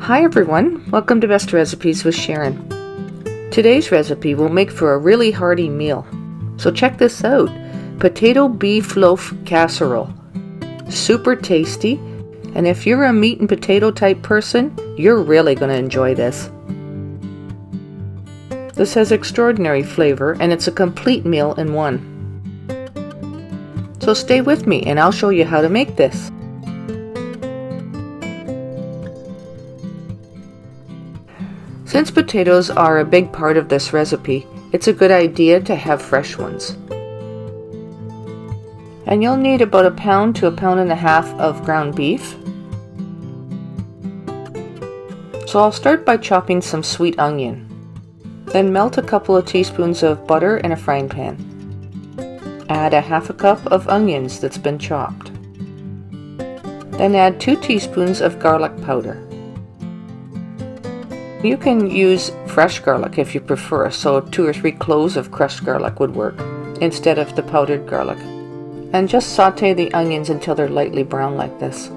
Hi everyone, welcome to Best Recipes with Sharon. Today's recipe will make for a really hearty meal. So check this out, Potato Beef Loaf Casserole. Super tasty, and if you're a meat and potato type person, you're really going to enjoy this. This has extraordinary flavor and it's a complete meal in one. So stay with me and I'll show you how to make this. Since potatoes are a big part of this recipe, it's a good idea to have fresh ones. And you'll need about 1 pound to 1.5 pounds of ground beef. So I'll start by chopping some sweet onion. Then melt a couple of teaspoons of butter in a frying pan. Add 1/2 cup of onions that's been chopped. Then add 2 teaspoons of garlic powder. You can use fresh garlic if you prefer, so 2 or 3 cloves of crushed garlic would work instead of the powdered garlic. And just saute the onions until they're lightly brown like this.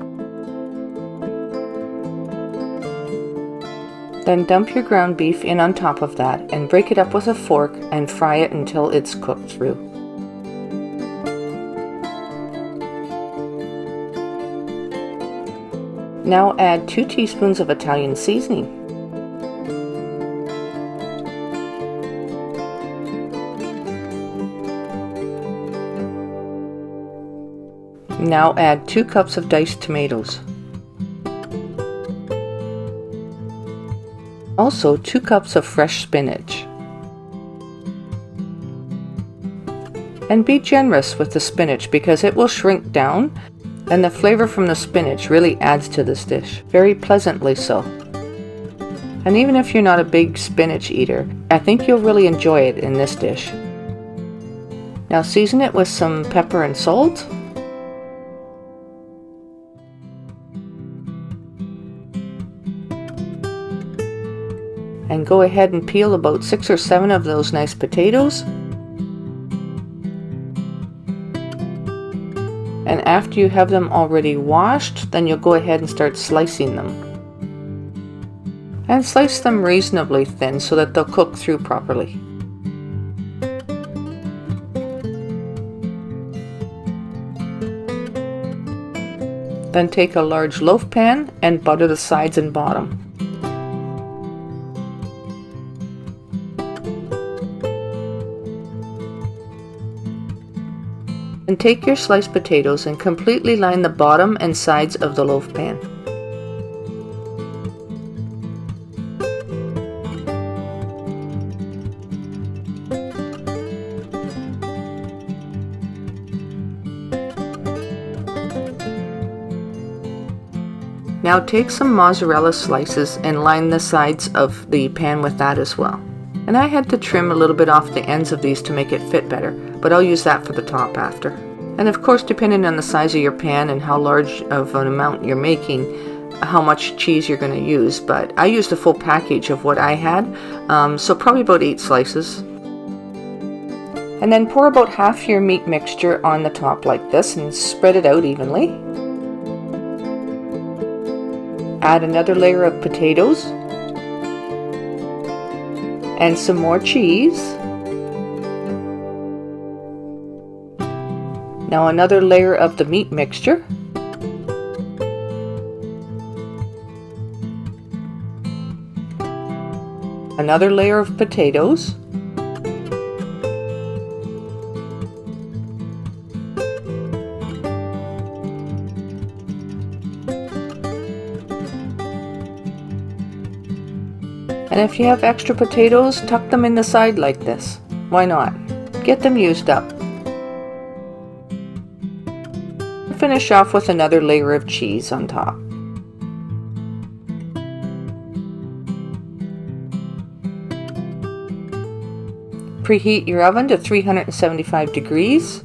Then dump your ground beef in on top of that and break it up with a fork and fry it until it's cooked through. Now add 2 teaspoons of Italian seasoning. Now add 2 cups of diced tomatoes. Also 2 cups of fresh spinach. And be generous with the spinach because it will shrink down and the flavor from the spinach really adds to this dish, very pleasantly so. And even if you're not a big spinach eater, I think you'll really enjoy it in this dish. Now season it with some pepper and salt. And go ahead and peel about 6 or 7 of those nice potatoes. And after you have them already washed, then you'll go ahead and start slicing them. And slice them reasonably thin so that they'll cook through properly. Then take a large loaf pan and butter the sides and bottom. And take your sliced potatoes and completely line the bottom and sides of the loaf pan. Now take some mozzarella slices and line the sides of the pan with that as well. And I had to trim a little bit off the ends of these to make it fit better, but I'll use that for the top after. And of course, depending on the size of your pan and how large of an amount you're making, how much cheese you're going to use, but I used a full package of what I had, so probably about 8 slices. And then pour about half your meat mixture on the top like this and spread it out evenly. Add another layer of potatoes and some more cheese. Now another layer of the meat mixture. Another layer of potatoes. And if you have extra potatoes, tuck them in the side like this. Why not? Get them used up. Finish off with another layer of cheese on top. Preheat your oven to 375 degrees.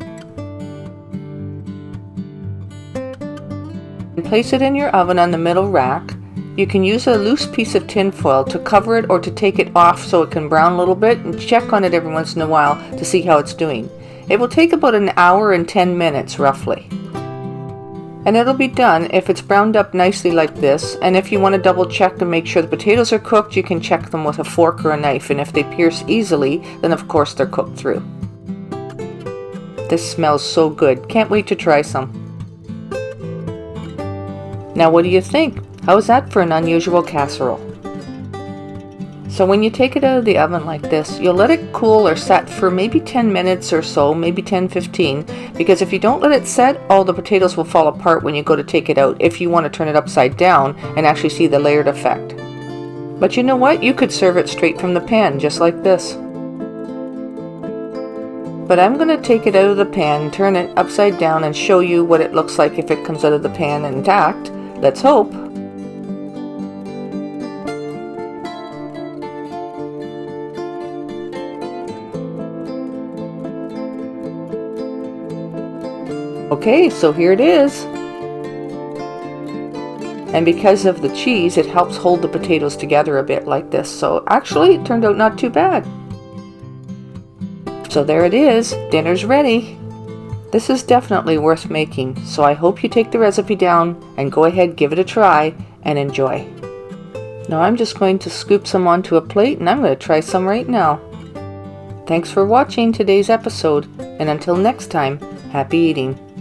And place it in your oven on the middle rack. You can use a loose piece of tin foil to cover it or to take it off so it can brown a little bit, and check on it every once in a while to see how it's doing. It will take about 1 hour and 10 minutes roughly. And it'll be done if it's browned up nicely like this, and if you want to double check to make sure the potatoes are cooked, you can check them with a fork or a knife, and if they pierce easily, then of course they're cooked through. This smells so good. Can't wait to try some. Now what do you think? How's that for an unusual casserole? So when you take it out of the oven like this, you'll let it cool or set for maybe 10 minutes or so, maybe 10-15, because if you don't let it set, all the potatoes will fall apart when you go to take it out if you want to turn it upside down and actually see the layered effect. But you know what? You could serve it straight from the pan, just like this. But I'm going to take it out of the pan, turn it upside down, and show you what it looks like if it comes out of the pan intact. Let's hope. Okay, so here it is. And because of the cheese, it helps hold the potatoes together a bit like this. So actually, it turned out not too bad. So there it is. Dinner's ready. This is definitely worth making, so I hope you take the recipe down and go ahead, give it a try, and enjoy. Now I'm just going to scoop some onto a plate, and I'm going to try some right now. Thanks for watching today's episode, and until next time, happy eating.